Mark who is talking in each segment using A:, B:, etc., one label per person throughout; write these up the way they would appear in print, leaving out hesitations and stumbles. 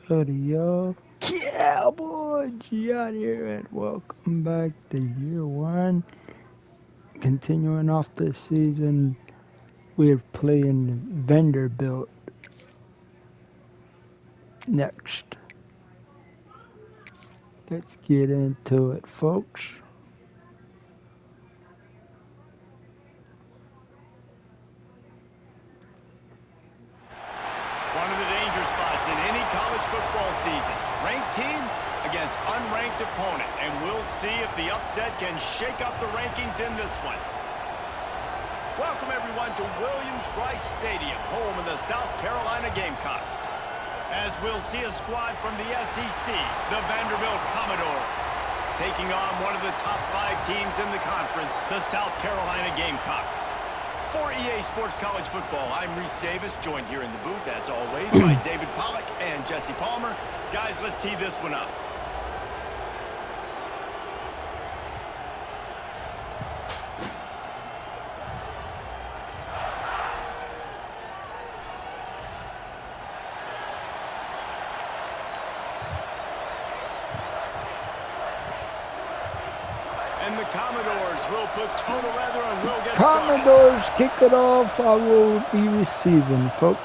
A: Howdy, y'all. Cowboy John here, and welcome back to year one. Continuing off this season, we're playing Vanderbilt next. Let's get into it, folks.
B: One of the danger spots in any college football season. Ranked team against unranked opponent. And we'll see if the upset can shake up the rankings in this one. Welcome, everyone, to Williams-Brice Stadium, home of the South Carolina Gamecocks. As we'll see a squad from the SEC, the Vanderbilt Commodores, taking on one of the top 5 teams in the conference, the South Carolina Gamecocks. For EA Sports College Football, I'm Reese Davis, joined here in the booth, as always, by David Pollack and Jesse Palmer. Guys, let's tee this one up. And the Commodores will put total leather and will get started.
A: Commodores kick it off. I will be receiving, folks.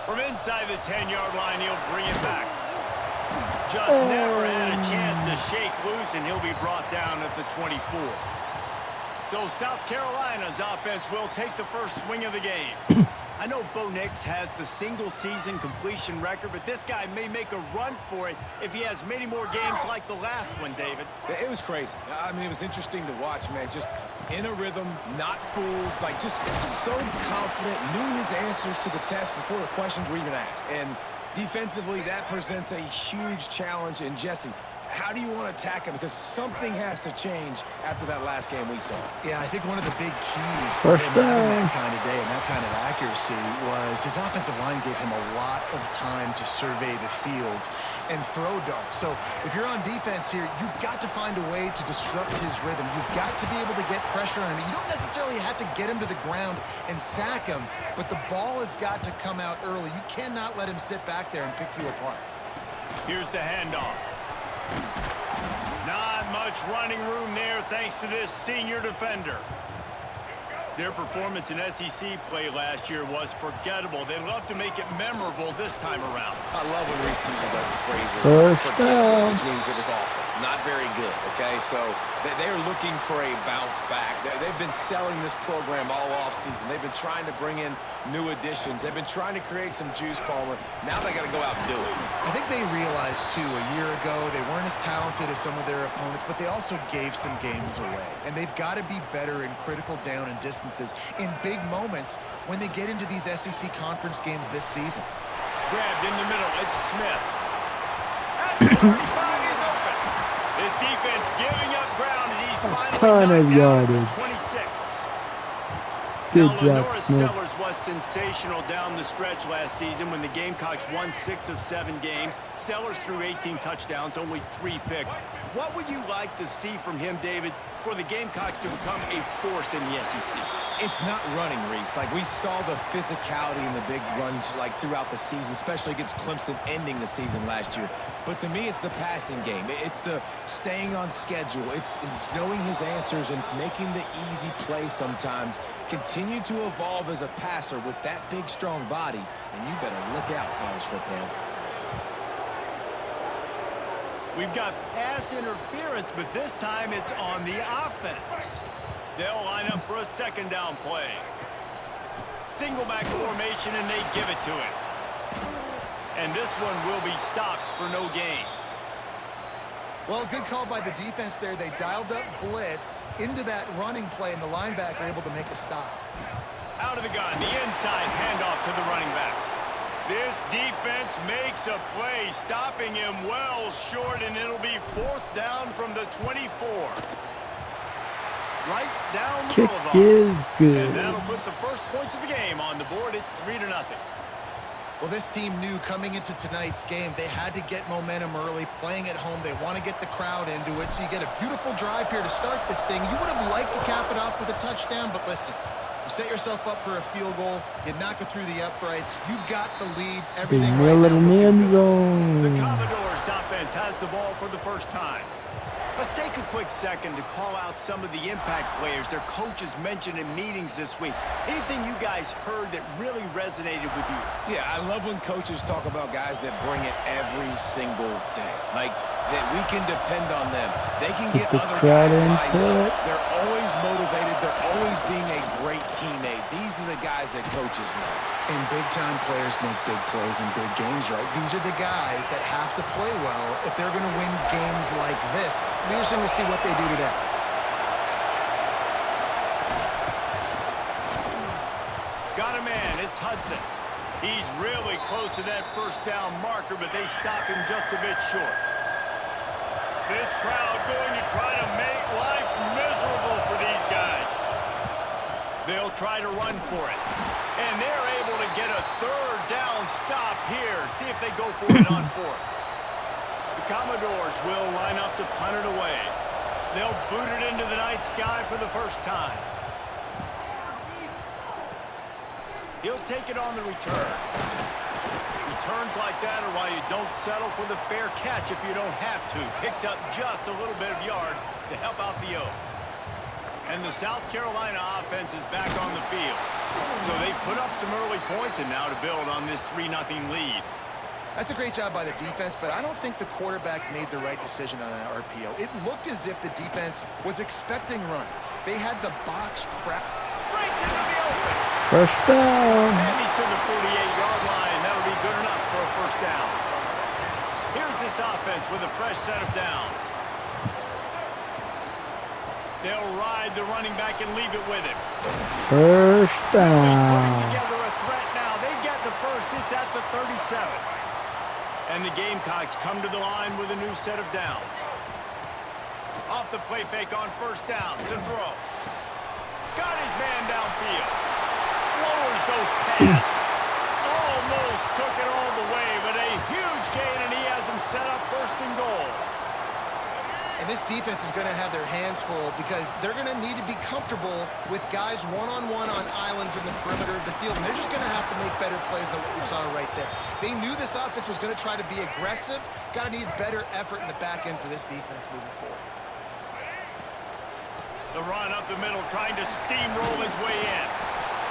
B: From inside the 10-yard line, he'll bring it back. Just never had a chance to shake loose, and he'll be brought down at the 24. So South Carolina's offense will take the first swing of the game. I know Bo Nix has the single-season completion record, but this guy may make a run for it if he has many more games like the last one, David.
C: It was crazy. I mean, it was interesting to watch, man. Just in a rhythm, not fooled, like just so confident, knew his answers to the test before the questions were even asked. And defensively, that presents a huge challenge. And Jesse, how do you want to attack him? Because something has to change after that last game we saw.
D: Yeah, I think one of the big keys for him having that kind of day and that kind of accuracy was his offensive line gave him a lot of time to survey the field and throw darts. So if you're on defense here, you've got to find a way to disrupt his rhythm. You've got to be able to get pressure on him. You don't necessarily have to get him to the ground and sack him, but the ball has got to come out early. You cannot let him sit back there and pick you apart.
B: Here's the handoff. Not much running room there thanks to this senior defender. Their performance in SEC play last year was forgettable. They'd love to make it memorable this time around.
C: I love when Reese uses those phrases.
A: First
C: Forgettable,
A: down.
C: which means it was awful. Not very good, okay? So they're looking for a bounce back. They've been selling this program all offseason. They've been trying to bring in new additions. They've been trying to create some juice, Palmer. Now they got to go out and do it.
D: I think they realized, too, a year ago they weren't as talented as some of their opponents, but they also gave some games away. And they've got to be better in critical down and distances in big moments when they get into these SEC conference games this season.
B: Grabbed in the middle. It's Smith. At the 35, he's open. His defense giving up ground as he's finally
A: ton of
B: knocked down at
A: yardage.
B: the 26.
A: Good
B: Now,
A: job,
B: Lenora
A: Smith.
B: Sellers was sensational down the stretch last season when the Gamecocks won 6 of 7 games. Sellers threw 18 touchdowns, only 3 picks. What would you like to see from him, David, for the Gamecocks to become a force in the SEC?
C: It's not running, Reese. Like, we saw the physicality in the big runs, like, throughout the season, especially against Clemson ending the season last year. But to me, it's the passing game. It's the staying on schedule. It's knowing his answers and making the easy play sometimes. Continue to evolve as a passer with that big, strong body, and you better look out, college football.
B: We've got pass interference, but this time it's on the offense. They'll line up for a second down play. Single back formation, and they give it to him. And this one will be stopped for no gain.
D: Well, good call by the defense there. They dialed up blitz into that running play, and the linebacker able to make the stop.
B: Out of the gun, the inside handoff to the running back. This defense makes a play, stopping him well short, and it'll be 4th down from the 24. Right down the
A: Kick
B: boulevard.
A: is good.
B: And that'll put the first points of the game on the board. It's 3-0.
D: Well, this team knew coming into tonight's game they had to get momentum early, playing at home. They want to get the crowd into it, so you get a beautiful drive here to start this thing. You would have liked to cap it off with a touchdown, but listen, You set yourself up for a field goal. You knock it through the uprights. You've got the lead.
A: They
D: Everything right
A: nail it
D: now
A: in the
D: looking
A: end
D: good.
A: zone.
B: The Commodores offense has the ball for the first time. Let's take a quick second to call out some of the impact players their coaches mentioned in meetings this week. Anything you guys heard that really resonated with you?
C: Yeah, I love when coaches talk about guys that bring it every single day. Like, that we can depend on them. They can get
A: the
C: other
A: crowd
C: guys
A: into
C: lined
A: it.
C: up. They're always motivated. They're always being a great teammate. These are the guys that coaches love.
D: And big-time players make big plays in big games, right? These are the guys that have to play well if they're going to win games like this. We're just going to see what they do today.
B: Got a man. It's Hudson. He's really close to that first down marker, but they stop him just a bit short. This crowd going to try to make life miserable for these guys. They'll try to run for it. And they're able to get a third down stop here. See if they go for it on fourth. The Commodores will line up to punt it away. They'll boot it into the night sky for the first time. He'll take it on the return. Returns like that are why you don't settle for the fair catch if you don't have to. Picks up just a little bit of yards to help out the O. And the South Carolina offense is back on the field. So they've put up some early points and now to build on this 3-0 lead.
D: That's a great job by the defense, but I don't think the quarterback made the right decision on that RPO. It looked as if the defense was expecting run. They had the box crap.
B: Breaks into the open.
A: First down.
B: And he's to the 48-yard line. That'll be good enough for a first down. Here's this offense with a fresh set of downs. They'll ride the running back and leave it with him.
A: First
B: Putting
A: down.
B: together a threat now. They get the first. It's at the 37. And the Gamecocks come to the line with a new set of downs. Off the play fake on first down to throw. Got his man downfield. Lowers those pads. Almost took it all the way, but a huge gain, and he has him set up first and goal.
D: And this defense is going to have their hands full because they're going to need to be comfortable with guys one-on-one on islands in the perimeter of the field. And they're just going to have to make better plays than what we saw right there. They knew this offense was going to try to be aggressive. Got to need better effort in the back end for this defense moving forward.
B: The run up the middle, trying to steamroll his way in.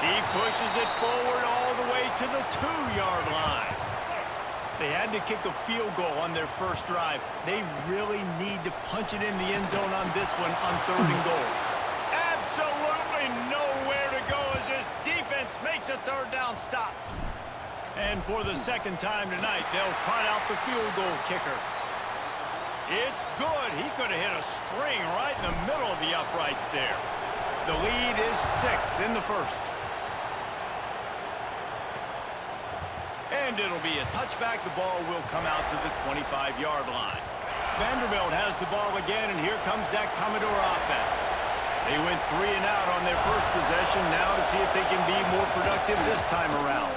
B: He pushes it forward all the way to the 2-yard line. They had to kick a field goal on their first drive. They really need to punch it in the end zone on this one on 3rd and goal. Absolutely nowhere to go as this defense makes a 3rd down stop. And for the second time tonight, they'll trot out the field goal kicker. It's good. He could have hit a string right in the middle of the uprights there. The lead is 6 in the first. And it'll be a touchback. The ball will come out to the 25-yard line. Vanderbilt has the ball again, and here comes that Commodore offense. They went 3 and out on their first possession. Now to see if they can be more productive this time around.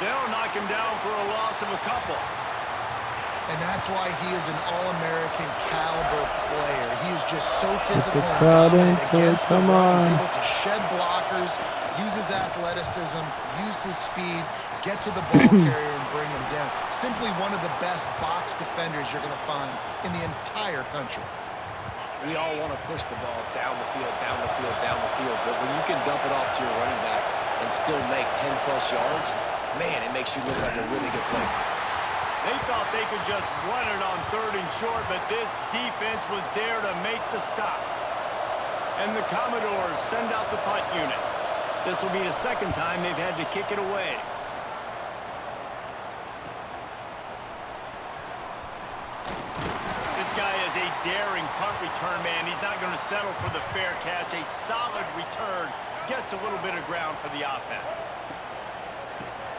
B: They'll knock him down for a loss of a couple.
D: And that's why he is an All-American caliber player. He is just so physical and
A: crowd
D: dominant
A: into it,
D: against the
A: come
D: run. He's
A: on.
D: able to shed blockers, use his athleticism, use his speed, get to the ball carrier and bring him down. Simply one of the best box defenders you're going to find in the entire country.
C: We all want to push the ball down the field, down the field, down the field. But when you can dump it off to your running back and still make 10-plus yards, man, it makes you look like a really good player.
B: They thought they could just run it on 3rd and short, but this defense was there to make the stop. And the Commodores send out the punt unit. This will be the second time they've had to kick it away. This guy is a daring punt return man. He's not going to settle for the fair catch. A solid return gets a little bit of ground for the offense.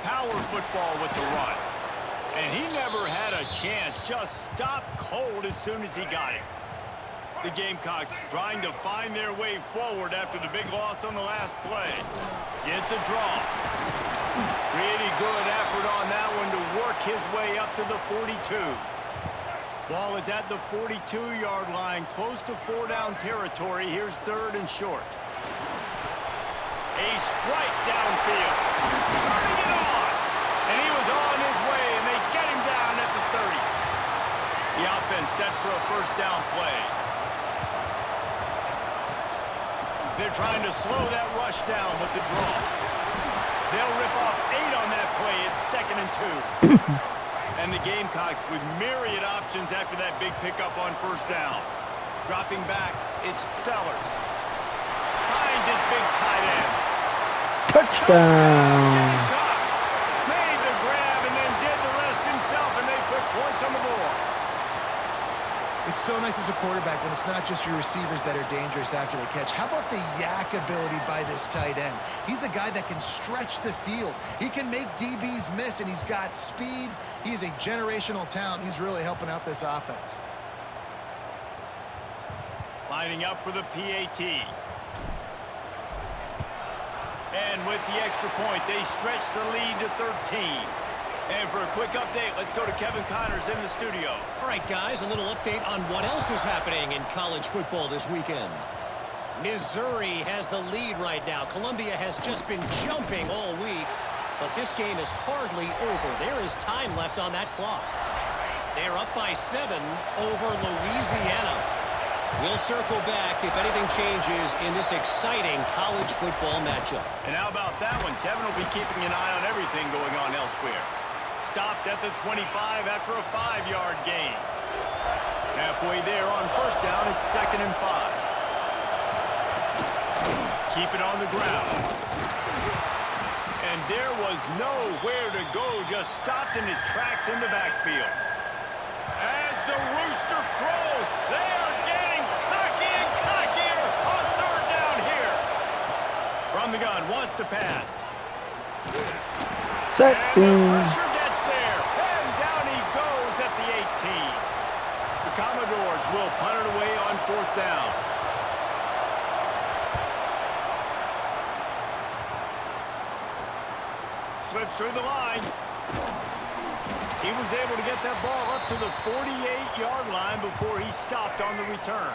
B: Power football with the run. And he never had a chance. Just stopped cold as soon as he got it. The Gamecocks trying to find their way forward after the big loss on the last play. It's a draw. Pretty good effort on that one to work his way up to the 42. Ball is at the 42-yard line, close to 4-down territory. Here's 3rd and short. A strike downfield. Turning it on. And he was on his way, and they get him down at the 30. The offense set for a first down play. They're trying to slow that rush down with the draw. They'll rip off 8 on that play. It's 2nd and 2. And the Gamecocks with myriad options after that big pickup on first down. Dropping back, it's Sellers. Finds his big tight end.
A: Touchdown.
B: Made the grab and then did the rest himself, and they put points on the board.
D: It's so nice as a quarterback when it's not just your receivers that are dangerous after the catch. How about the yak ability by this tight end? He's a guy that can stretch the field. He can make DBs miss, and he's got speed. He's a generational talent. He's really helping out this offense.
B: Lining up for the PAT. And with the extra point, they stretch the lead to 13. And for a quick update, let's go to Kevin Connors in the studio.
E: All right, guys, a little update on what else is happening in college football this weekend. Missouri has the lead right now. Columbia has just been jumping all week, but this game is hardly over. There is time left on that clock. They're up by 7 over Louisiana. We'll circle back if anything changes in this exciting college football matchup.
B: And how about that one? Kevin will be keeping an eye on everything going on elsewhere. Stopped at the 25 after a 5-yard gain. Halfway there on first down, it's 2nd and 5. Keep it on the ground. And there was nowhere to go, just stopped in his tracks in the backfield. As the rooster crows, they are getting cocky and cockier on third down here. From the gun, wants to pass.
A: Set
B: And the
A: in.
B: pressure gets there, and down he goes at the 18. The Commodores will punt it away on fourth down. Slips through the line. He was able to get that ball up to the 48-yard line before he stopped on the return.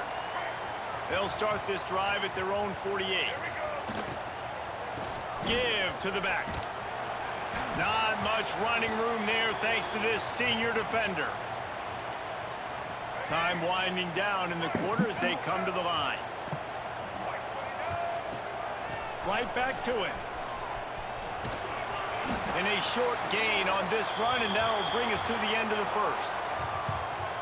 B: They'll start this drive at their own 48. Give to the back. Not much running room there thanks to this senior defender. Time winding down in the quarter as they come to the line. Right back to it. And a short gain on this run, and that'll bring us to the end of the first.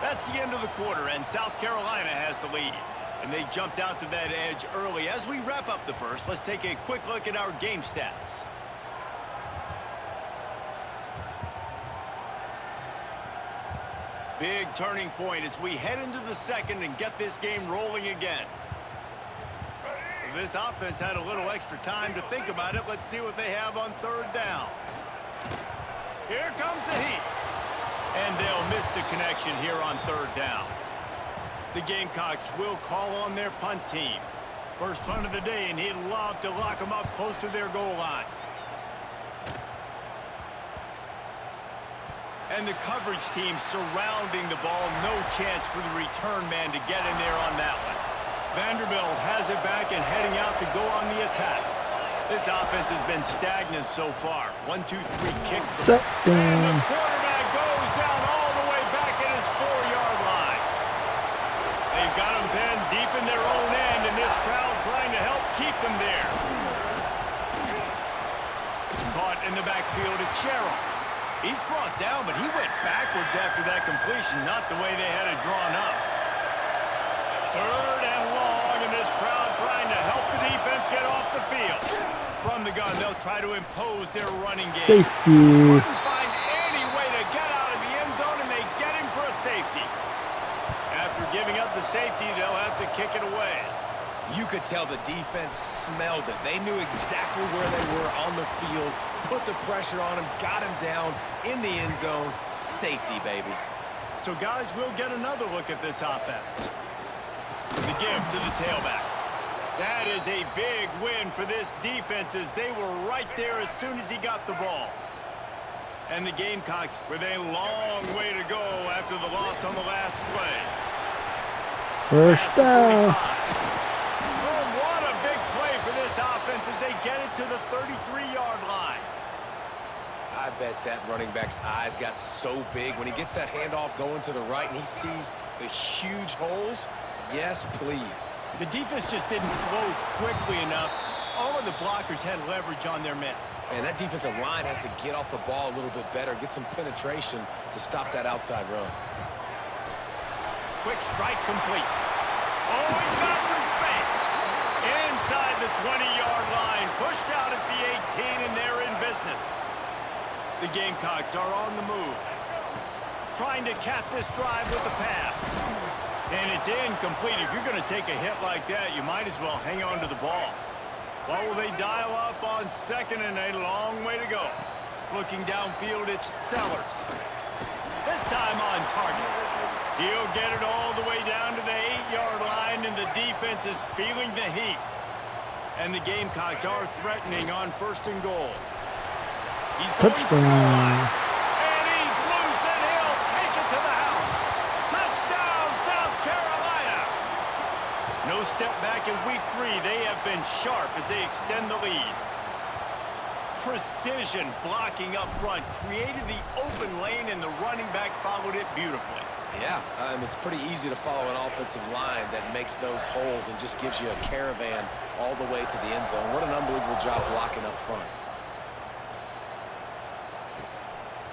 B: That's the end of the quarter, and South Carolina has the lead. And they jumped out to that edge early. As we wrap up the first, let's take a quick look at our game stats. Big turning point as we head into the second and get this game rolling again. This offense had a little extra time to think about it. Let's see what they have on third down. Here comes the heat. And they'll miss the connection here on third down. The Gamecocks will call on their punt team. First punt of the day, and he'd love to lock them up close to their goal line. And the coverage team surrounding the ball. No chance for the return man to get in there on that one. Vanderbilt has it back and heading out to go on the attack. This offense has been stagnant so far. 1, 2, 3, kick. And the quarterback goes down all the way back at his 4-yard line. They've got him pinned deep in their own end, and this crowd trying to help keep them there. Caught in the backfield, it's Sherrill. He's brought down, but he went backwards after that completion, not the way they had it drawn up. Third and long, and this crowd trying to help the defense get off the field. From the gun, they'll try to impose their running game.
A: Safety.
B: Couldn't find any way to get out of the end zone, and they get him for a safety. After giving up the safety, they'll have to kick it away.
C: You could tell the defense smelled it. They knew exactly where they were on the field, put the pressure on him, got him down in the end zone. Safety, baby.
B: So, guys, we'll get another look at this offense. The give to the tailback. That is a big win for this defense as they were right there as soon as he got the ball. And the Gamecocks with a long way to go after the loss on the last play.
A: First down.
B: Oh, what a big play for this offense as they get it
C: I bet that running back's eyes got so big when he gets that handoff going to the right and he sees the huge holes. Yes, please.
B: The defense just didn't flow quickly enough. All of the blockers had leverage on their men.
C: And that defensive line has to get off the ball a little bit better, get some penetration to stop that outside run.
B: Quick strike complete. Oh, he's got some space. Inside the 20-yard line, pushed out at the 18, and they're in business. The Gamecocks are on the move, trying to cap this drive with a pass. And it's incomplete. If you're going to take a hit like that, you might as well hang on to the ball. What will they dial up on second and a long way to go? Looking downfield, it's Sellers. This time on target. He'll get it all the way down to the 8-yard line, and the defense is feeling the heat. And the Gamecocks are threatening on first and goal. He's going for the line. And he's loose, and he'll take it to the house. Touchdown, South Carolina. No step back in week 3. They have been sharp as they extend the lead. Precision blocking up front created the open lane, and the running back followed it beautifully.
C: Yeah, it's pretty easy to follow an offensive line that makes those holes and just gives you a caravan all the way to the end zone. What an unbelievable job blocking up front.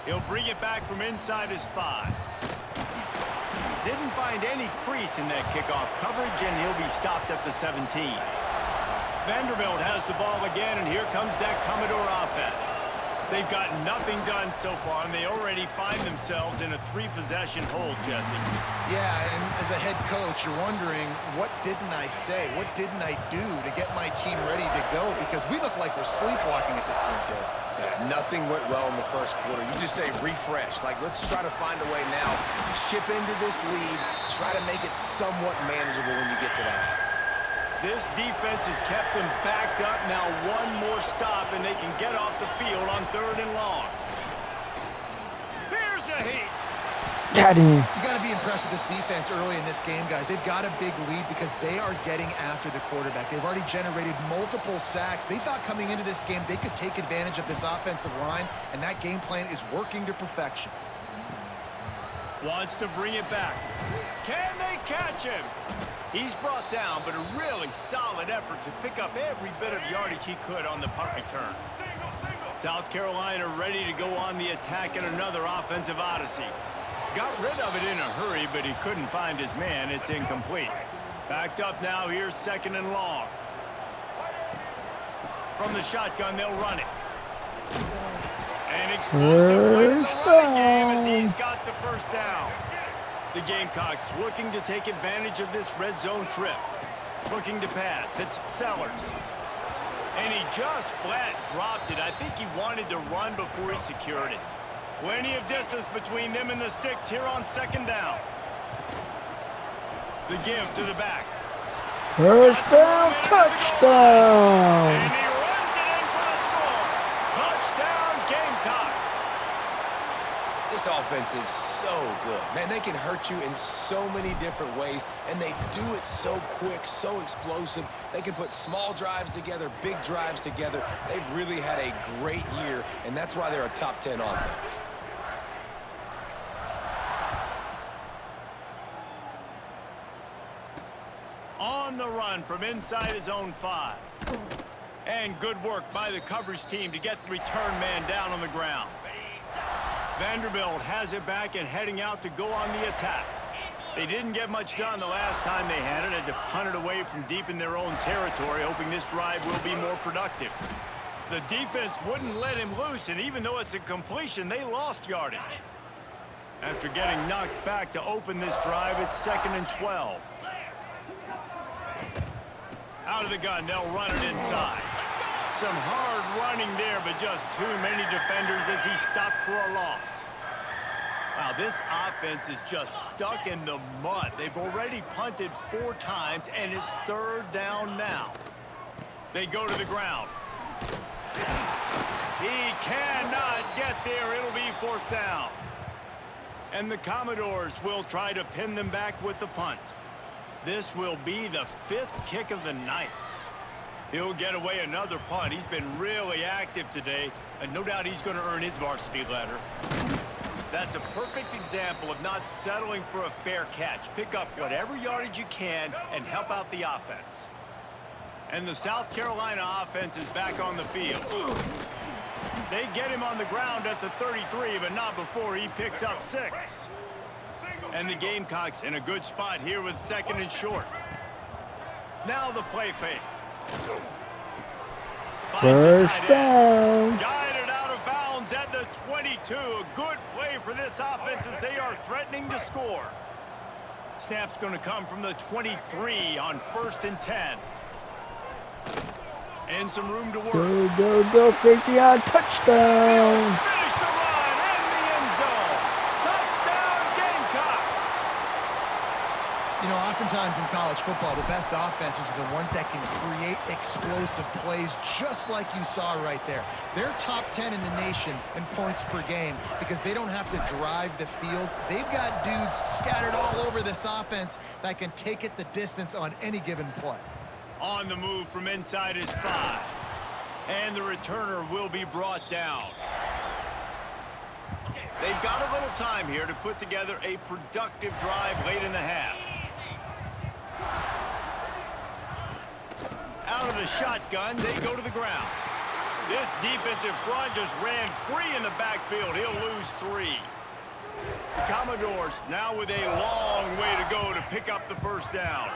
B: He'll bring it back from inside his 5. Didn't find any crease in that kickoff coverage, and he'll be stopped at the 17. Vanderbilt has the ball again, and here comes that Commodore offense. They've got nothing done so far, and they already find themselves in a 3-possession hold, Jesse.
D: Yeah, and as a head coach, you're wondering, what didn't I say? What didn't I do to get my team ready to go? Because we look like we're sleepwalking at this point, Dave.
C: Yeah, nothing went well in the first quarter. You just say refresh. Like, let's try to find a way now. Chip into this lead. Try to make it somewhat manageable when you get to the half.
B: This defense has kept them backed up. Now one more stop, and they can get off the field on 3rd and long. Here's a heat.
A: Got him.
D: You got to be impressed with this defense early in this game, guys. They've got a big lead because they are getting after the quarterback. They've already generated multiple sacks. They thought coming into this game they could take advantage of this offensive line, and that game plan is working to perfection.
B: Wants to bring it back. Can they catch him? He's brought down, but a really solid effort to pick up every bit of yardage he could on the punt return. South Carolina ready to go on the attack in another offensive odyssey. Got rid of it in a hurry, but he couldn't find his man. It's incomplete. Backed up now. Here's 2nd and long. From the shotgun, they'll run it. An explosive play in the running game as he's got the first down. The Gamecocks looking to take advantage of this red zone trip. Looking to pass. It's Sellers. And he just flat dropped it. I think he wanted to run before he secured it. Plenty of distance between them and the sticks here on 2nd down. The give to the back.
A: First down, touchdown.
B: And he runs it in for the score. Touchdown, Gamecocks.
C: This offense is so good. Man, they can hurt you in so many different ways, and they do it so quick, so explosive. They can put small drives together, big drives together. They've really had a great year, and that's why they're a top 10 offense.
B: On the run from inside his own 5. And good work by the coverage team to get the return man down on the ground. Vanderbilt has it back and heading out to go on the attack. They didn't get much done the last time they had it. Had to punt it away from deep in their own territory, hoping this drive will be more productive. The defense wouldn't let him loose, and even though it's a completion, they lost yardage. After getting knocked back to open this drive, it's 2nd and 12. Out of the gun, they'll run it inside. Some hard running there, but just too many defenders as he stopped for a loss. Wow, this offense is just stuck in the mud. They've already punted 4 times, and it's 3rd down now. They go to the ground. He cannot get there. It'll be 4th down. And the Commodores will try to pin them back with the punt. This will be the 5th kick of the night. He'll get away another punt. He's been really active today, and no doubt he's going to earn his varsity letter. That's a perfect example of not settling for a fair catch. Pick up whatever yardage you can and help out the offense. And the South Carolina offense is back on the field. They get him on the ground at the 33, but not before he picks up 6. And the Gamecocks in a good spot here with 2nd and short. Now the play fake.
A: First down.
B: Guided out of bounds at the 22. A good play for this offense as they are threatening to score. Snap's going to come from the 23 on 1st and 10. And some room to work.
A: Go, Casey, on touchdown.
B: Finish the run in the end zone. Touchdown, Gamecocks.
D: You know, oftentimes in college football, the best offenses are the ones that can create explosive plays just like you saw right there. They're top 10 in the nation in points per game because they don't have to drive the field. They've got dudes scattered all over this offense that can take it the distance on any given play.
B: On the move from inside his 5. And the returner will be brought down. They've got a little time here to put together a productive drive late in the half. Out of the shotgun, they go to the ground. This defensive front just ran free in the backfield. He'll lose 3. The Commodores now with a long way to go to pick up the first down.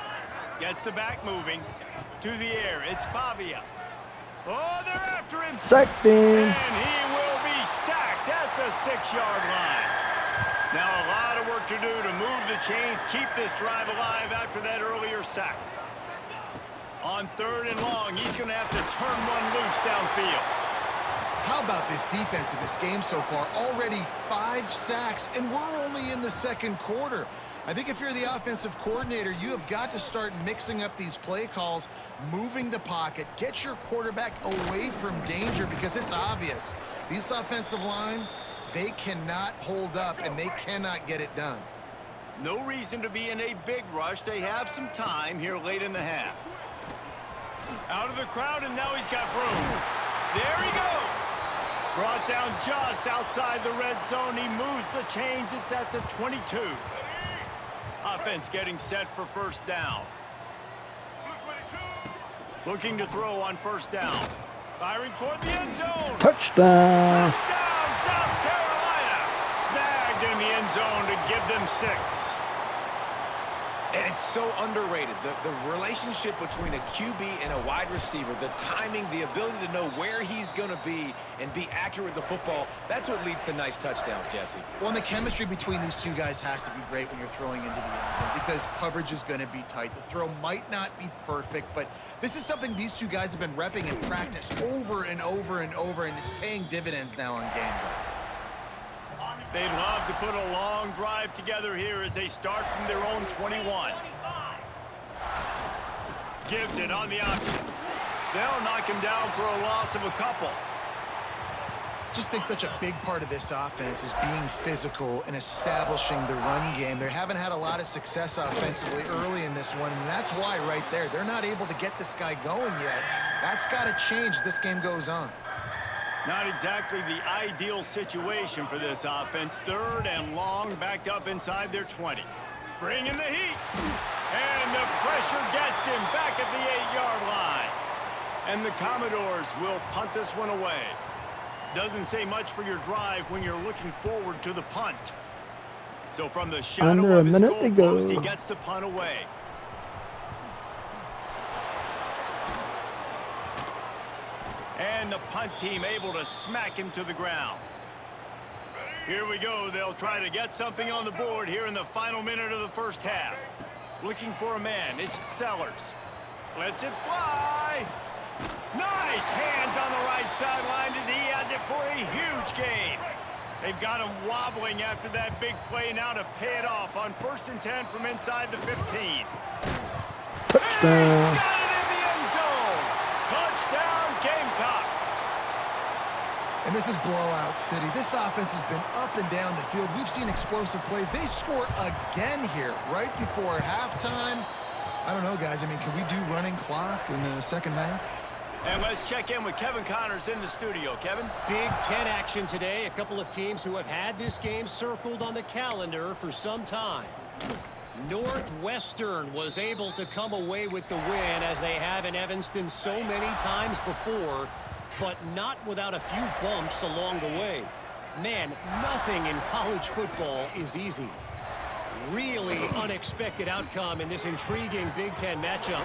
B: Gets the back moving. To the air, it's Pavia. Oh, they're after him.
A: Sacked him.
B: And he will be sacked at the 6-yard line. Now a lot of work to do to move the chains, keep this drive alive after that earlier sack. On 3rd and long, he's going to have to turn one loose downfield.
D: How about this defense in this game so far? Already 5 sacks, and we're only in the 2nd quarter. I think if you're the offensive coordinator, you have got to start mixing up these play calls, moving the pocket, get your quarterback away from danger because it's obvious. This offensive line, they cannot hold up, and they cannot get it done.
B: No reason to be in a big rush. They have some time here late in the half. Out of the crowd, and now he's got room. There he goes. Brought down just outside the red zone. He moves the chains. It's at the 22. Offense getting set for first down. Looking to throw on first down. Firing toward the end zone.
A: Touchdown.
B: Touchdown, South Carolina. Snagged in the end zone to give them 6.
C: And it's so underrated. The relationship between a QB and a wide receiver, the timing, the ability to know where he's going to be and be accurate with the football, that's what leads to nice touchdowns, Jesse.
D: Well, and the chemistry between these two guys has to be great when you're throwing into the end zone because coverage is going to be tight. The throw might not be perfect, but this is something these two guys have been repping in practice over and over and over, and it's paying dividends now on game day.
B: They'd love to put a long drive together here as they start from their own 21. Gives it on the option. They'll knock him down for a loss of a couple.
D: Just think such a big part of this offense is being physical and establishing the run game. They haven't had a lot of success offensively early in this one, and that's why right there, they're not able to get this guy going yet. That's got to change as this game goes on.
B: Not exactly the ideal situation for this offense. 3rd and long, backed up inside their 20. Bringing the heat. And the pressure gets him back at the 8-yard line. And the Commodores will punt this one away. Doesn't say much for your drive when you're looking forward to the punt. So from the shadow of his goal post, he gets the punt away. And the punt team able to smack him to the ground. Here we go. They'll try to get something on the board here in the final minute of the first half. Looking for a man. It's Sellers. Lets it fly. Nice hands on the right sideline as he has it for a huge gain. They've got him wobbling after that big play now to pay it off on 1st and 10 from inside the 15.
A: Touchdown.
B: Got it in the end zone. Touchdown, Gamecocks.
D: And this is blowout city. This offense has been up and down the field. We've seen explosive plays. They score again here right before halftime. I don't know, guys. I mean, can we do running clock in the second half?
B: And let's check in with Kevin Connors in the studio. Kevin?
E: Big Ten action today. A couple of teams who have had this game circled on the calendar for some time. Northwestern was able to come away with the win, as they have in Evanston so many times before, but not without a few bumps along the way. Man, nothing in college football is easy. Really unexpected outcome in this intriguing Big Ten matchup,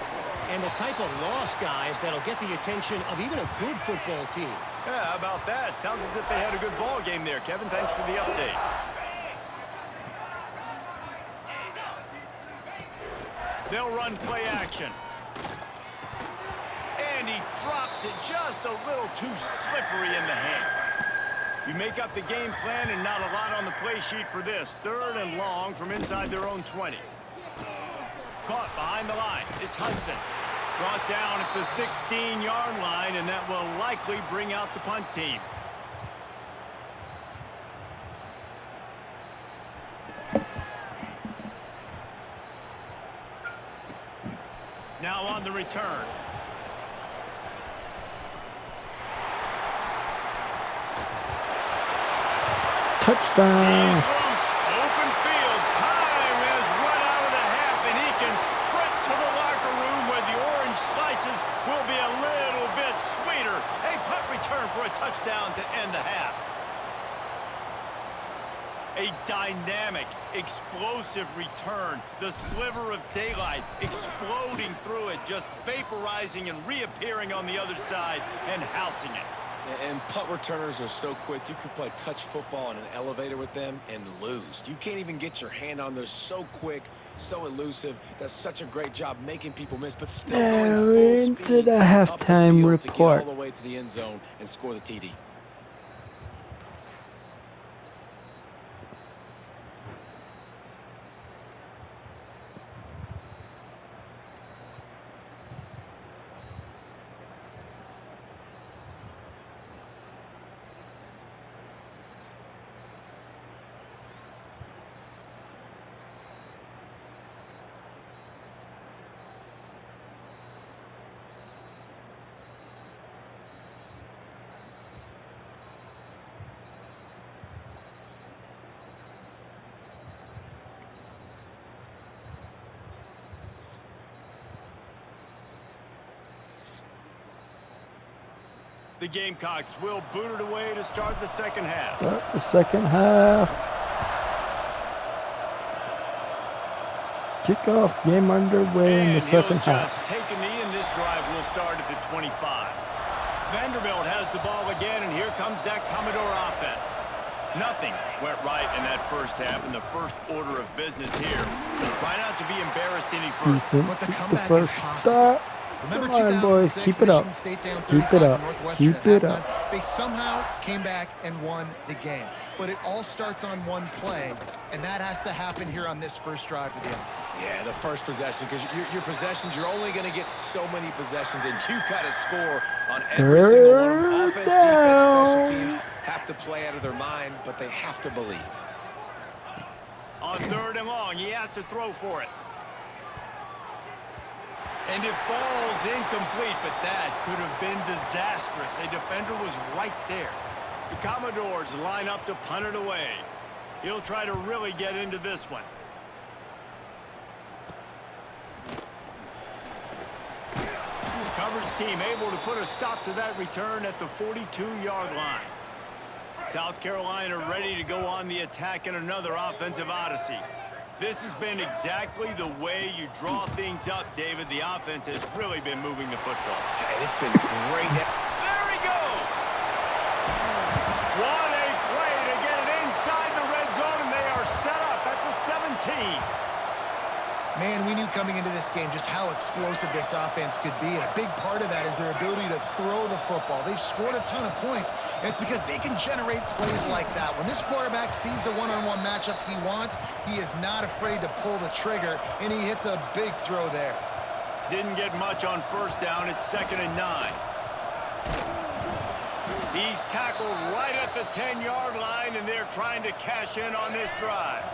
E: and the type of loss, guys, that'll get the attention of even a good football team.
B: Yeah, how about that? Sounds as if they had a good ball game there, Kevin. Thanks for the update. They'll run play action. And he drops it just a little too slippery in the hands. You make up the game plan and not a lot on the play sheet for this. 3rd and long from inside their own 20. Caught behind the line. It's Hudson. Brought down at the 16-yard line, and that will likely bring out the punt team. Now on the return.
A: Touchdown.
B: He's loose. Open field. Time has run out of the half, and he can sprint to the locker room where the orange slices will be a little bit sweeter. A punt return for a touchdown to end the half. A dynamic, explosive return. The sliver of daylight exploding through it, just vaporizing and reappearing on the other side and housing it.
C: And punt returners are so quick. You could play touch football in an elevator with them and lose. You can't even get your hand on. They're so quick, so elusive. Does such a great job making people miss, but still going full
A: Into
C: speed
A: the
C: up the
A: halftime
C: field to get
A: report.
C: all the way to the end zone and score the TD.
B: The Gamecocks will boot it away to start the second half.
A: Start the second half. Kickoff, game underway in the second half.
B: Just take a knee, and this drive will start at the 25. Vanderbilt has the ball again, and here comes that Commodore offense. Nothing went right in that first half in the first order of business here. Try not to be embarrassed any further.
D: But the comeback is possible. Remember
A: Come on, boys,
D: 2006,
A: keep it up.
D: Michigan State down
A: Keep
D: 35
A: it up.
D: to Northwestern
A: Keep it
D: at
A: up.
D: halftime. They somehow came back and won the game. But it all starts on one play, and that has to happen here on this first drive for the offense.
C: Yeah, the first possession, because your possessions, you're only going to get so many possessions, and you got to score on every single one of them. Offense, defense, special teams have to play out of their mind, but they have to believe.
B: On 3rd and long, he has to throw for it. And it falls incomplete, but that could have been disastrous. A defender was right there. The Commodores line up to punt it away. He'll try to really get into this one. Coverage team able to put a stop to that return at the 42-yard line. South Carolina ready to go on the attack in another offensive odyssey. This has been exactly the way you draw things up, David. The offense has really been moving the football.
C: And it's been great.
B: There he goes! What a play to get it inside the red zone, and they are set up at the 17.
D: Man, we knew coming into this game just how explosive this offense could be, and a big part of that is their ability to throw the football. They've scored a ton of points, and it's because they can generate plays like that. When this quarterback sees the one-on-one matchup he wants, he is not afraid to pull the trigger, and he hits a big throw there.
B: Didn't get much on first down. It's 2nd and 9. He's tackled right at the 10-yard line, and they're trying to cash in on this drive.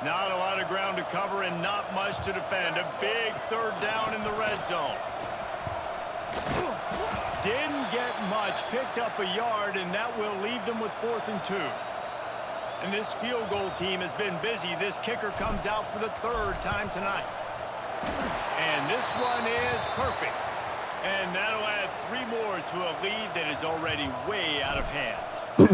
B: Not a lot of ground to cover and not much to defend. A big 3rd down in the red zone. Didn't get much, picked up a yard, and that will leave them with 4th and 2. And this field goal team has been busy. This kicker comes out for the 3rd time tonight. And this one is perfect. And that'll add 3 more to a lead that is already way out of hand.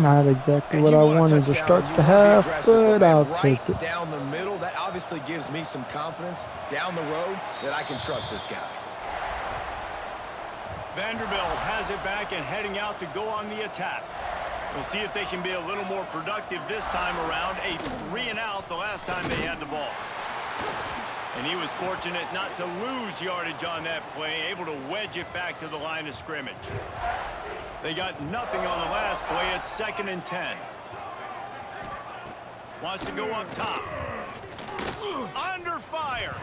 A: Not exactly what I wanted to start the half, but I'll take it.
C: Down the middle, that obviously gives me some confidence down the road that I can trust this guy.
B: Vanderbilt has it back and heading out to go on the attack. We'll see if they can be a little more productive this time around. A 3-and-out the last time they had the ball. And he was fortunate not to lose yardage on that play, able to wedge it back to the line of scrimmage. They got nothing on the last play. It's 2nd and 10. Wants to go up top. Under fire.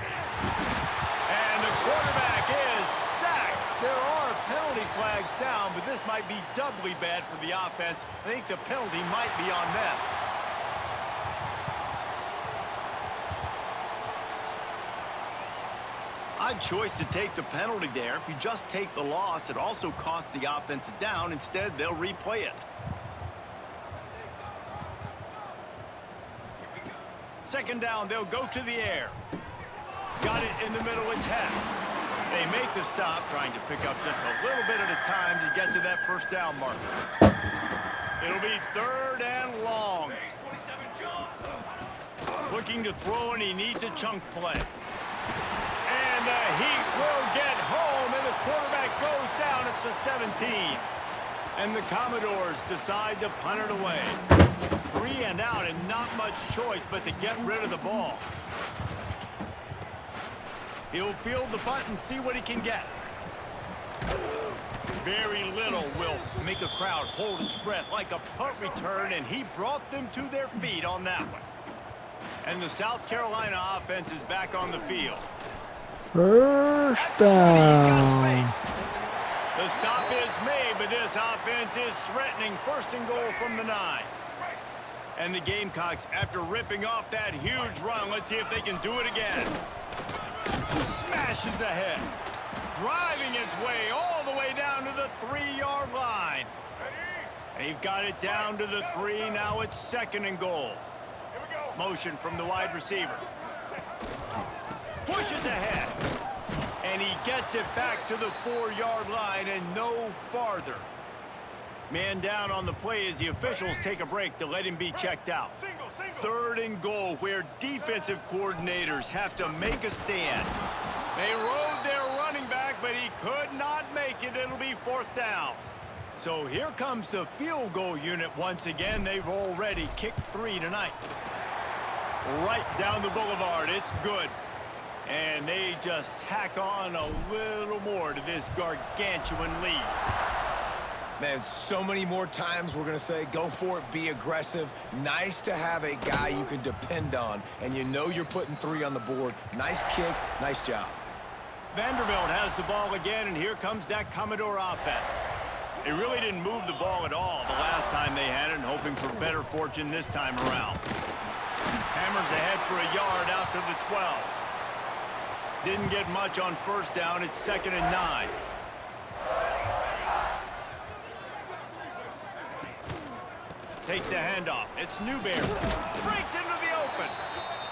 B: And the quarterback is sacked. There are penalty flags down, but this might be doubly bad for the offense. I think the penalty might be on them. Odd choice to take the penalty there. If you just take the loss, it also costs the offense a down. Instead, they'll replay it. 2nd down, they'll go to the air. Got it in the middle, it's Hess. They make the stop, trying to pick up just a little bit at a time to get to that 1st down marker. It'll be 3rd and long. Looking to throw, and he needs a chunk play. And the Heat will get home, and the quarterback goes down at the 17. And the Commodores decide to punt it away. 3-and-out, and not much choice but to get rid of the ball. He'll field the punt and see what he can get. Very little will make a crowd hold its breath like a punt return, and he brought them to their feet on that one. And the South Carolina offense is back on the field.
A: 1st down.
B: The stop is made, but this offense is threatening. 1st and goal from the 9. And the Gamecocks, after ripping off that huge run, let's see if they can do it again. Smashes ahead. Driving its way all the way down to the 3-yard line. They've got it down to the 3. Now it's 2nd and goal. Motion from the wide receiver. Pushes ahead. And he gets it back to the 4-yard line and no farther. Man down on the play as the officials take a break to let him be checked out. 3rd and goal, where defensive coordinators have to make a stand. They rode their running back, but he could not make it. It'll be 4th down. So here comes the field goal unit once again. They've already kicked 3 tonight. Right down the boulevard. It's good. And they just tack on a little more to this gargantuan lead.
C: Man, so many more times we're going to say, go for it, be aggressive. Nice to have a guy you can depend on, and you know you're putting 3 on the board. Nice kick, nice job.
B: Vanderbilt has the ball again, and here comes that Commodore offense. They really didn't move the ball at all the last time they had it, and hoping for better fortune this time around. Hammers ahead for a yard out to the 12. Didn't get much on 1st down. It's 2nd and 9. Takes the handoff. It's Newberry. Breaks into the open.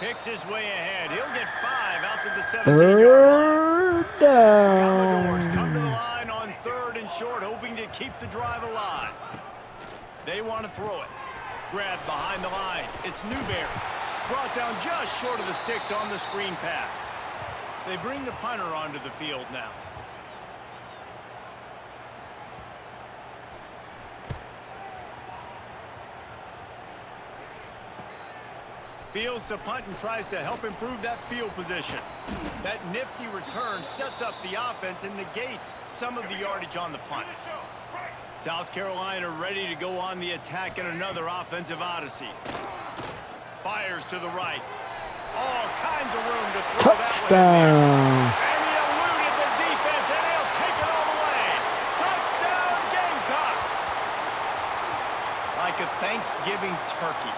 B: Picks his way ahead. He'll get 5 out to the 17-yard line.
A: 3rd down.
B: Commodores come to the line on 3rd and short, hoping to keep the drive alive. They want to throw it. Grabbed behind the line. It's Newberry. Brought down just short of the sticks on the screen pass. They bring the punter onto the field now. Fields to punt and tries to help improve that field position. That nifty return sets up the offense and negates some of the yardage on the punt. South Carolina ready to go on the attack in another offensive odyssey. Fires to the right. All kinds of room to throw that one in there. And he eluded the defense, and he'll take it all the way. Touchdown, Gamecocks! Like a Thanksgiving turkey.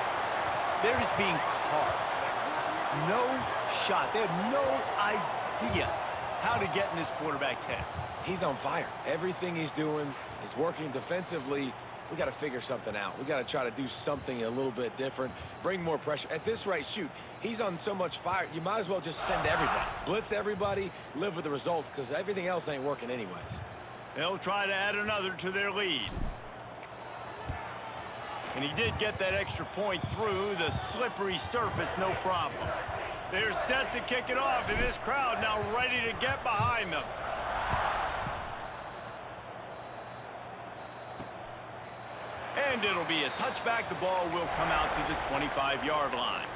B: They're just being carved. No shot. They have no idea how to get in this quarterback's head.
C: He's on fire. Everything he's doing is working defensively. We got to figure something out. We got to try to do something a little bit different, bring more pressure. At this rate, shoot, he's on so much fire, you might as well just send everybody. Blitz everybody, live with the results, because everything else ain't working anyways.
B: They'll try to add another to their lead. And he did get that extra point through the slippery surface, no problem. They're set to kick it off, and this crowd now ready to get behind them. And it'll be a touchback. The ball will come out to the 25-yard line.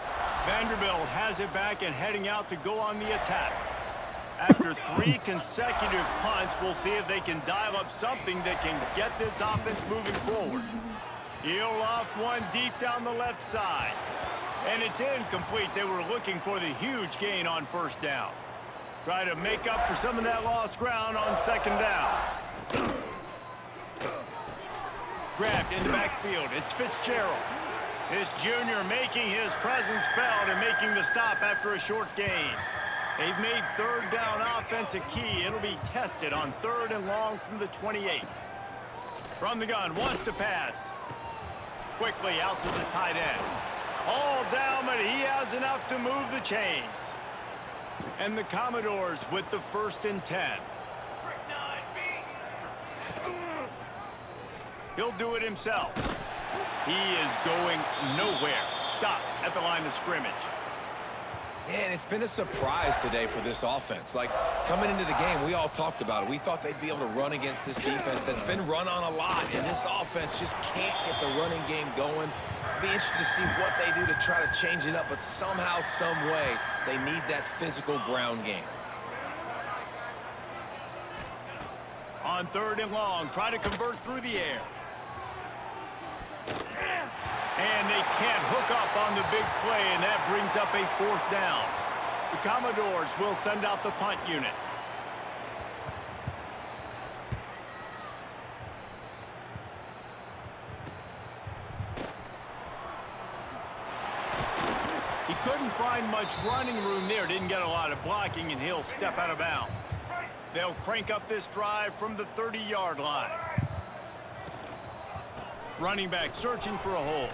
B: Vanderbilt has it back and heading out to go on the attack. After 3 consecutive punts, we'll see if they can dial up something that can get this offense moving forward. He'll loft one deep down the left side. And it's incomplete. They were looking for the huge gain on first down. Try to make up for some of that lost ground on second down. Grabbed in the backfield. It's Fitzgerald. This junior making his presence felt and making the stop after a short gain. They've made third down offense a key. It'll be tested on 3rd and long from the 28. From the gun, wants to pass. Quickly out to the tight end. All down, but he has enough to move the chains. And the Commodores with the 1st and 10. He'll do it himself. He is going nowhere. Stop at the line of scrimmage.
C: Man, it's been a surprise today for this offense. Like, coming into the game, we all talked about it. We thought they'd be able to run against this defense that's been run on a lot, and this offense just can't get the running game going. Be interested to see what they do to try to change it up, but somehow, some way, they need that physical ground game.
B: On 3rd and long, try to convert through the air. And they can't hook up on the big play, and that brings up a 4th down. The Commodores will send out the punt unit. He couldn't find much running room there, didn't get a lot of blocking, and he'll step out of bounds. They'll crank up this drive from the 30-yard line. Running back searching for a hole.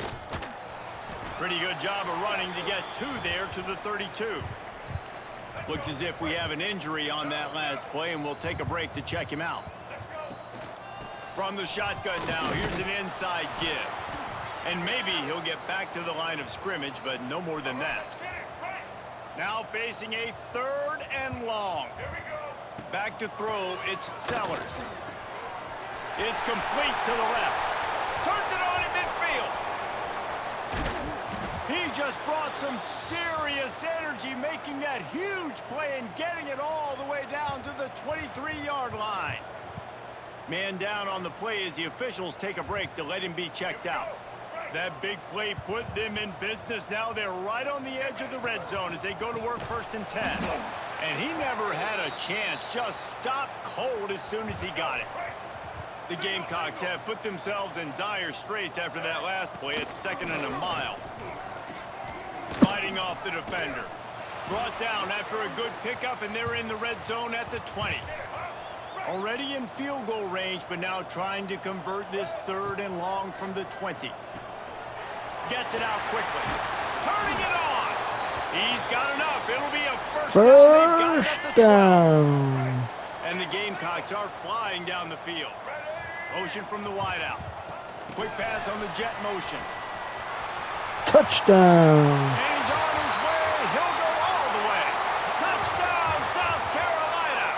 B: Pretty good job of running to get 2 there to the 32. Looks as if we have an injury on that last play, and we'll take a break to check him out. From the shotgun now, here's an inside give. And maybe he'll get back to the line of scrimmage, but no more than that. Now facing a 3rd and long. Back to throw, it's Sellers. It's complete to the left. Turns it on in midfield. He just brought some serious energy, making that huge play and getting it all the way down to the 23-yard line. Man down on the play as the officials take a break to let him be checked out. That big play put them in business. Now they're right on the edge of the red zone as they go to work 1st and 10. And he never had a chance. Just stopped cold as soon as he got it. The Gamecocks have put themselves in dire straits after that last play. It's 2nd and a mile. Fighting off the defender. Brought down after a good pickup, and they're in the red zone at the 20. Already in field goal range, but now trying to convert this 3rd and long from the 20. Gets it out quickly. Turning it on. He's got enough. It'll be a first down. They've got it at the 12. And the Gamecocks are flying down the field. Motion from the wideout. Quick pass on the jet motion.
A: Touchdown.
B: And he's on his way. He'll go all the way. Touchdown, South Carolina.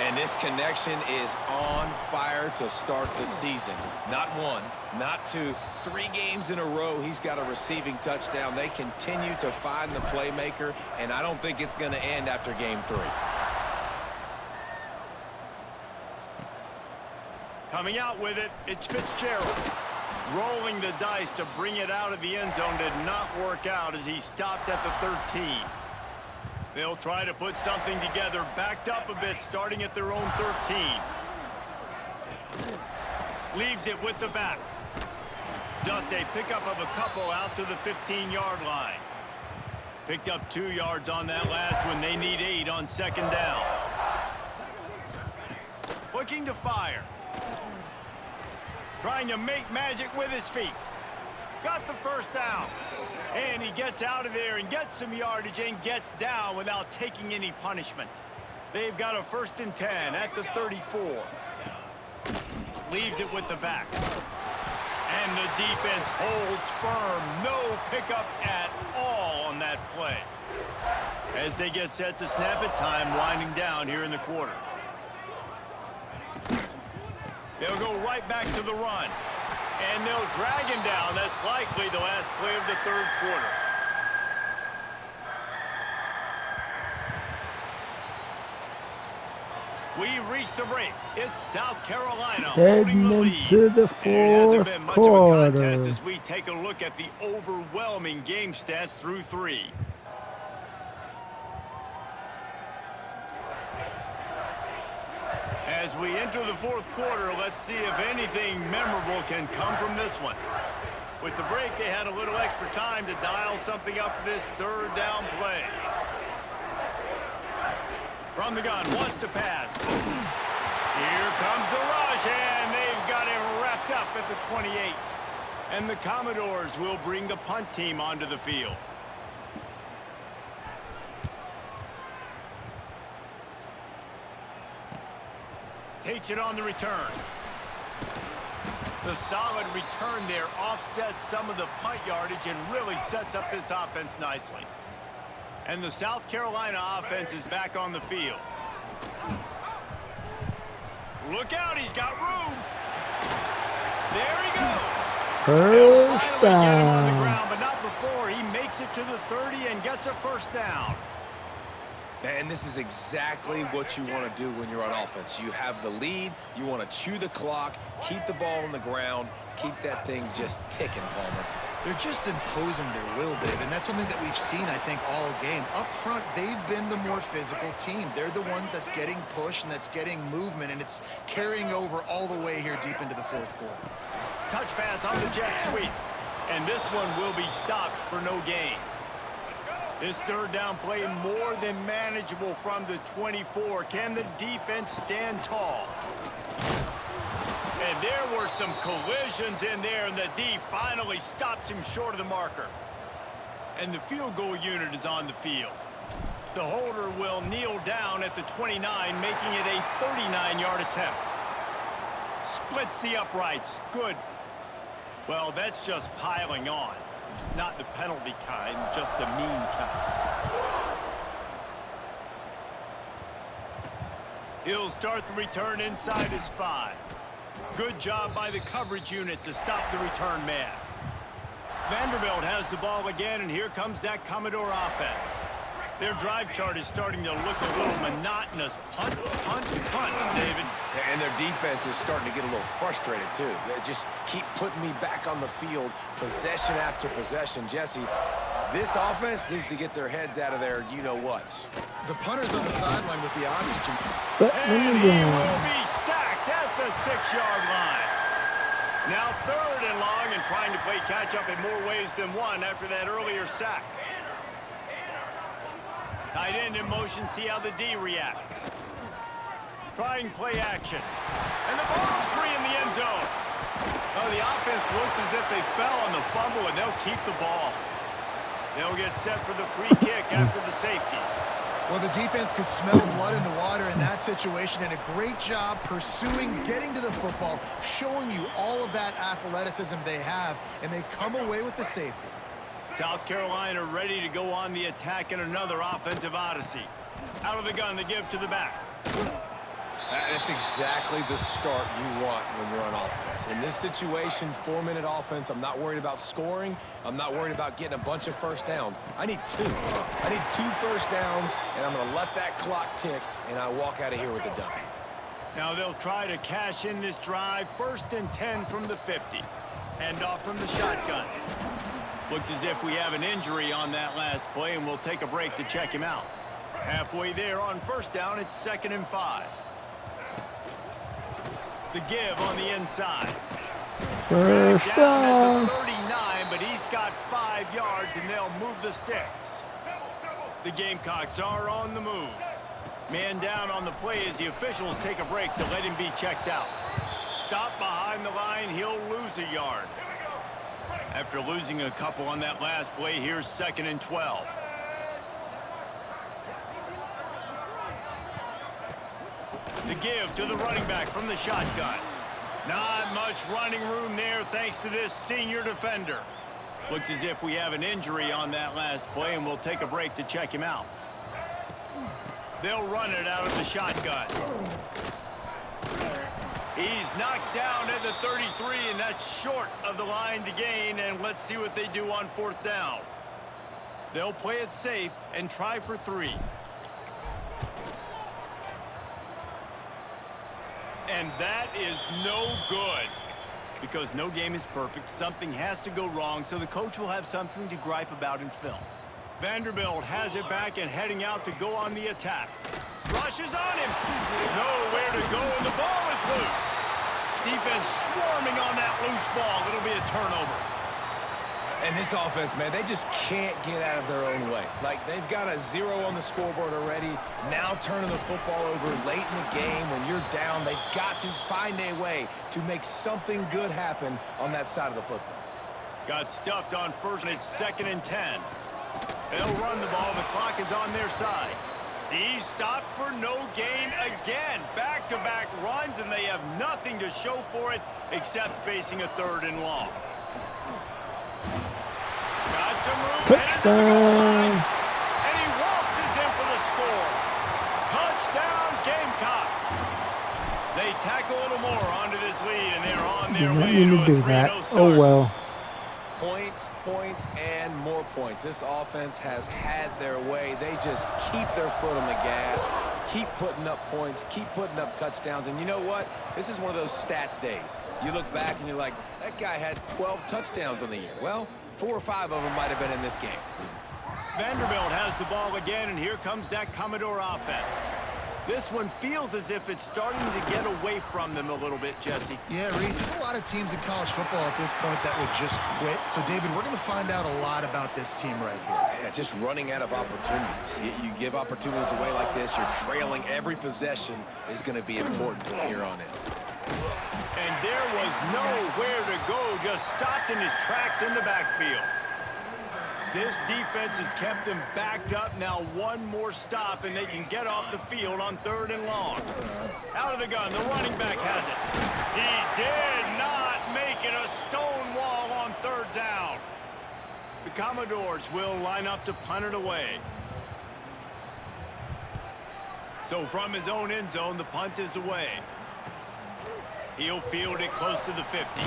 C: And this connection is on fire to start the season. Not 1, not 2, 3 games in a row he's got a receiving touchdown. They continue to find the playmaker, and I don't think it's going to end after game 3.
B: Coming out with it, it's Fitzgerald. Rolling the dice to bring it out of the end zone did not work out as he stopped at the 13. They'll try to put something together, backed up a bit, starting at their own 13. Leaves it with the back. Just a pickup of a couple out to the 15-yard line. Picked up 2 yards on that last one. They need 8 on second down. Looking to fire. Trying to make magic with his feet. Got the first down. And he gets out of there and gets some yardage and gets down without taking any punishment. They've got a 1st and 10 at the 34. Leaves it with the back. And the defense holds firm. No pickup at all on that play. As they get set to snap it, time winding down here in the quarter. They'll go right back to the run. And they'll drag him down. That's likely the last play of the 3rd quarter. We've reached the break. It's South Carolina holding the lead.
A: Heading into the
B: And it hasn't been much of a
A: quarter.
B: contest as we take a look at the overwhelming game stats through 3. As we enter the 4th quarter, let's see if anything memorable can come from this one. With the break, they had a little extra time to dial something up for this 3rd down play. From the gun, wants to pass. Here comes the rush, and they've got him wrapped up at the 28. And the Commodores will bring the punt team onto the field. Takes it on the return. The solid return there offsets some of the punt yardage and really sets up this offense nicely. And the South Carolina offense is back on the field. Look out, he's got room. There he goes. They'll finally get him on the ground, but not before. He makes it to the 30 and gets a 1st down.
C: And this is exactly what you want to do when you're on offense. You have the lead. You want to chew the clock, keep the ball on the ground, keep that thing just ticking, Palmer.
D: They're just imposing their will, Dave, and that's something that we've seen, I think, all game. Up front, they've been the more physical team. They're the ones that's getting pushed and that's getting movement, and it's carrying over all the way here deep into the 4th quarter.
B: Touch pass on the jet sweep, and this one will be stopped for no gain. This 3rd down play more than manageable from the 24. Can the defense stand tall? And there were some collisions in there, and the D finally stops him short of the marker. And the field goal unit is on the field. The holder will kneel down at the 29, making it a 39-yard attempt. Splits the uprights. Good. Well, that's just piling on. Not the penalty kind, just the mean kind. He'll start the return inside his 5. Good job by the coverage unit to stop the return man. Vanderbilt has the ball again, and here comes that Commodore offense. Their drive chart is starting to look a little monotonous. Punt, punt, punt, David.
C: And their defense is starting to get a little frustrated, too. They just keep putting me back on the field, possession after possession. Jesse, this offense needs to get their heads out of their you-know-whats.
D: The punter's on the sideline with the oxygen.
B: And he will be sacked at the 6-yard line. Now 3rd and long, and trying to play catch-up in more ways than one after that earlier sack. Tight end in motion, see how the D reacts. Trying play action. And the ball's free in the end zone. Oh, the offense looks as if they fell on the fumble, and they'll keep the ball. They'll get set for the free kick after the safety.
D: Well, the defense could smell blood in the water in that situation, and a great job pursuing, getting to the football, showing you all of that athleticism they have, and they come away with the safety.
B: South Carolina ready to go on the attack in another offensive odyssey. Out of the gun to give to the back.
C: That's exactly the start you want when you're on offense. In this situation, 4-minute offense, I'm not worried about scoring. I'm not worried about getting a bunch of 1st downs. I need 2. I need 2 1st downs, and I'm going to let that clock tick, and I walk out of here with a W.
B: Now they'll try to cash in this drive. 1st and 10 from the 50. Hand off from the shotgun. Looks as if we have an injury on that last play, and we'll take a break to check him out. Halfway there on 1st down, it's 2nd and 5. The give on the inside.
A: 1st down.
B: At the 39, but he's got 5 yards, and they'll move the sticks. The Gamecocks are on the move. Man down on the play as the officials take a break to let him be checked out. Stop behind the line, he'll lose a yard. After losing a couple on that last play, here's 2nd and 12. The give to the running back from the shotgun. Not much running room there thanks to this senior defender. Looks as if we have an injury on that last play, and we'll take a break to check him out. They'll run it out of the shotgun. He's knocked down at the 33, and that's short of the line to gain, and let's see what they do on 4th down. They'll play it safe and try for 3. And that is no good. Because no game is perfect, something has to go wrong, so the coach will have something to gripe about in film. Vanderbilt has it back and heading out to go on the attack. Rushes on him. Nowhere to go, and the ball is loose. Defense swarming on that loose ball. It'll be a turnover.
C: And this offense, man, they just can't get out of their own way. Like, they've got a 0 on the scoreboard already. Now turning the football over late in the game when you're down. They've got to find a way to make something good happen on that side of the football.
B: Got stuffed on 1st, and it's 2nd and 10. They'll run the ball. The clock is on their side. He's stopped for no gain again. Back-to-back runs, and they have nothing to show for it except facing a 3rd and long. Got some room.
A: Touchdown.
B: And he waltzes in for the score. Touchdown, Gamecocks. They tack a little more onto this lead, and they're on their way to a 3-0 start.
A: Oh, well.
C: Points, points, and more points. This offense has had their way. They just keep their foot on the gas, keep putting up points, keep putting up touchdowns. And you know what? This is one of those stats days. You look back and you're like, that guy had 12 touchdowns on the year. Well, 4 or 5 of them might have been in this game.
B: Vanderbilt has the ball again, and here comes that Commodore offense. This one feels as if it's starting to get away from them a little bit, Jesse.
D: Yeah, Reese, there's a lot of teams in college football at this point that would just quit. So, David, we're going to find out a lot about this team right here.
C: Yeah, just running out of opportunities. You give opportunities away like this, you're trailing. Every possession is going to be important from here on in.
B: And there was nowhere to go, just stopped in his tracks in the backfield. This defense has kept them backed up. Now one more stop, and they can get off the field on 3rd and long. Out of the gun, the running back has it. He did not make it a stone wall on 3rd down. The Commodores will line up to punt it away. So from his own end zone, the punt is away. He'll field it close to the 50.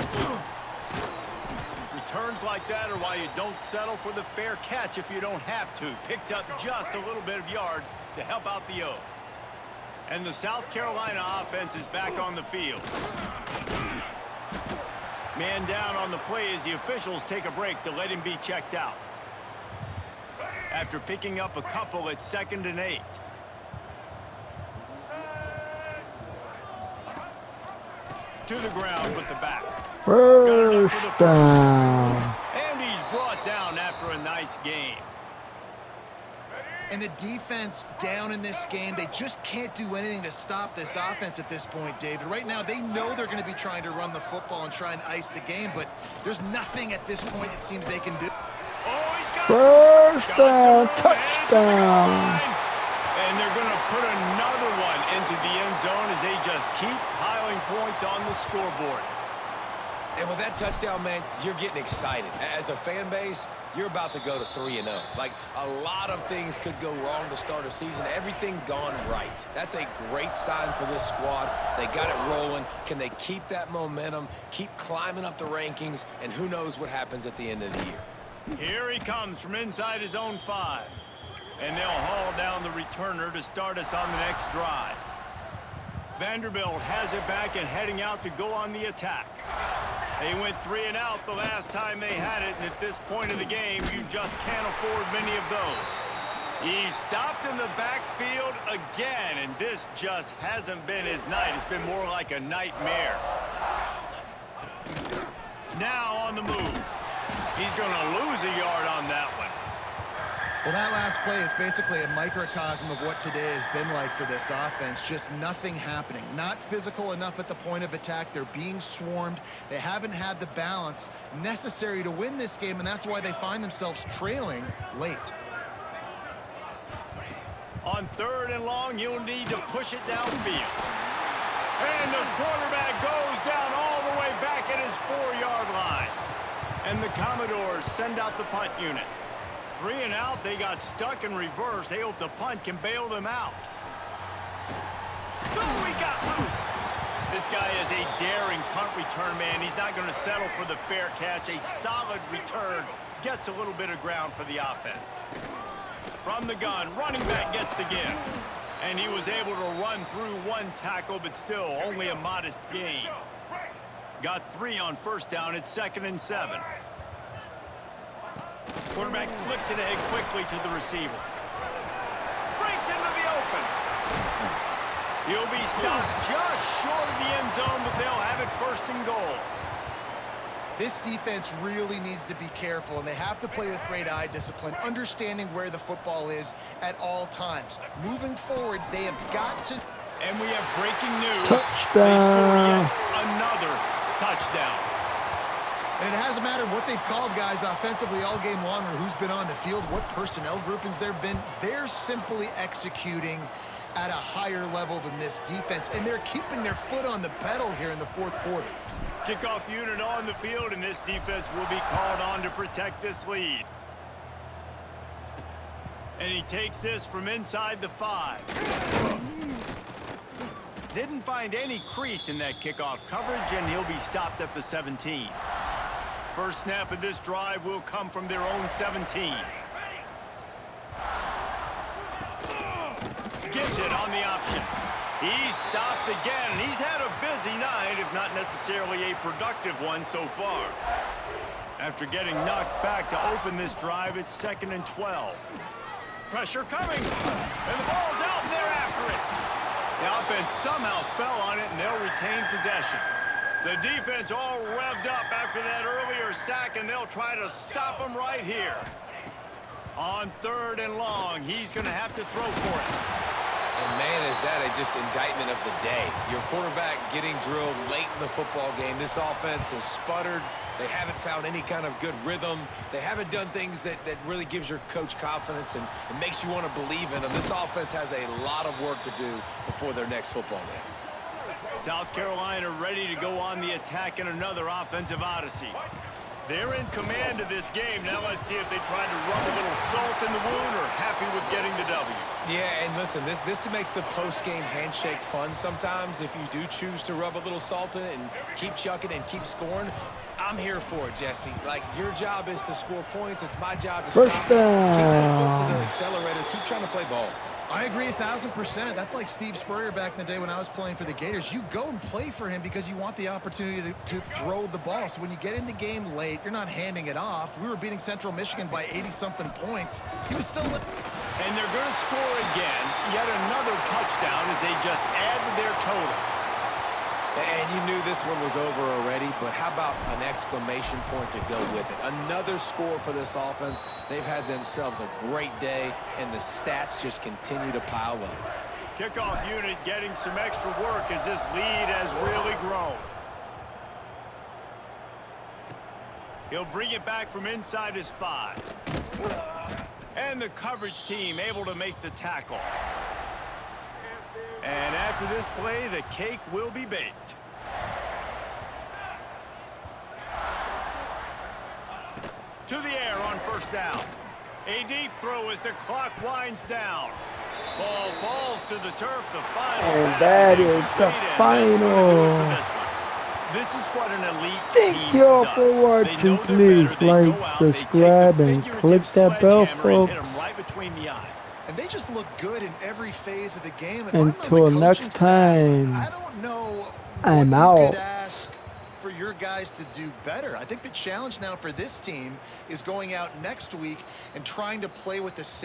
B: Returns like that are why you don't settle for the fair catch if you don't have to. Picks up just a little bit of yards to help out the O. And the South Carolina offense is back on the field. Man down on the play as the officials take a break to let him be checked out. After picking up a couple, it's 2nd and 8. To the ground with the back.
A: 1st down.
B: And he's brought down after a nice game.
D: And the defense down in this game, they just can't do anything to stop this offense at this point, David. Right now, they know they're going to be trying to run the football and try and ice the game, but there's nothing at this point it seems they can do.
B: Oh, he's got
A: 1st down, touchdown.
B: And they're going to put another one into the end zone as they just keep piling points on the scoreboard.
C: And with that touchdown, man, you're getting excited. As a fan base, you're about to go to 3-0. Like, a lot of things could go wrong to start a season. Everything gone right. That's a great sign for this squad. They got it rolling. Can they keep that momentum, keep climbing up the rankings, and who knows what happens at the end of the year.
B: Here he comes from inside his own 5. And they'll haul down the returner to start us on the next drive. Vanderbilt has it back and heading out to go on the attack. They went 3 and out the last time they had it, and at this point in the game, you just can't afford many of those. He stopped in the backfield again, and this just hasn't been his night. It's been more like a nightmare. Now on the move. He's going to lose a yard on that one.
D: Well, that last play is basically a microcosm of what today has been like for this offense. Just nothing happening. Not physical enough at the point of attack. They're being swarmed. They haven't had the balance necessary to win this game, and that's why they find themselves trailing late.
B: On 3rd and long, you'll need to push it downfield. And the quarterback goes down all the way back at his 4-yard line. And the Commodores send out the punt unit. 3 and out, they got stuck in reverse. They hope the punt can bail them out. Oh, he got loose. This guy is a daring punt return man. He's not going to settle for the fair catch. A solid return gets a little bit of ground for the offense. From the gun, running back gets the give. And he was able to run through 1 tackle, but still only a modest gain. Got 3 on 1st down. It's 2nd and 7. Quarterback flips it ahead quickly to the receiver. Breaks into the open. He'll be stopped just short of the end zone, but they'll have it 1st and goal.
D: This defense really needs to be careful, and they have to play with great eye discipline, understanding where the football is at all times. Moving forward, they have got to...
B: And we have breaking news.
A: Touchdown.
B: They score yet another touchdown.
D: And it hasn't mattered what they've called guys offensively all game long or who's been on the field, what personnel groupings there have been. They're simply executing at a higher level than this defense, and they're keeping their foot on the pedal here in the 4th quarter.
B: Kickoff unit on the field, and this defense will be called on to protect this lead. And he takes this from inside the 5. Didn't find any crease in that kickoff coverage, and he'll be stopped at the 17. First snap of this drive will come from their own 17. Gives it on the option. He's stopped again, and he's had a busy night, if not necessarily a productive one so far. After getting knocked back to open this drive, it's 2nd and 12. Pressure coming, and the ball's out, and they're after it. The offense somehow fell on it, and they'll retain possession. The defense all revved up after that earlier sack, and they'll try to stop him right here. On 3rd and long, he's going to have to throw for it.
C: And man, is that just indictment of the day. Your quarterback getting drilled late in the football game. This offense has sputtered. They haven't found any kind of good rhythm. They haven't done things that really gives your coach confidence and makes you want to believe in them. This offense has a lot of work to do before their next football game.
B: South Carolina ready to go on the attack in another offensive odyssey. They're in command of this game. Now let's see if they try to rub a little salt in the wound or happy with getting the W.
C: Yeah, and listen, this makes the post-game handshake fun sometimes. If you do choose to rub a little salt in it and keep chucking and keep scoring, I'm here for it, Jesse. Like, your job is to score points. It's my job to stop. Keep your foot to the accelerator. Keep trying to play ball.
D: I agree 1,000%. That's like Steve Spurrier back in the day when I was playing for the Gators. You go and play for him because you want the opportunity to throw the ball. So when you get in the game late, you're not handing it off. We were beating Central Michigan by 80-something points. He was still...
B: And they're going to score again. Yet another touchdown as they just add to their total.
C: And you knew this one was over already, but how about an exclamation point to go with it? Another score for this offense. They've had themselves a great day, and the stats just continue to pile up.
B: Kickoff unit getting some extra work as this lead has really grown. He'll bring it back from inside his 5. And the coverage team able to make the tackle. And after this play, the cake will be baked. To the air on 1st down. A deep throw as the clock winds down. Ball falls to the turf. The final.
A: And that is the final.
B: This is what an elite
A: Thank
B: team
A: y'all
B: does.
A: for watching. Please like, subscribe, and click that bell, folks.
B: Right between the eyes.
D: And they just look good in every phase of the game. If
A: Until
D: I'm on the
A: next
D: coaching staff,
A: time,
D: I don't know
A: I'm
D: what
A: out.
D: you could ask for your guys to do better. I think the challenge now for this team is going out next week and trying to play with the same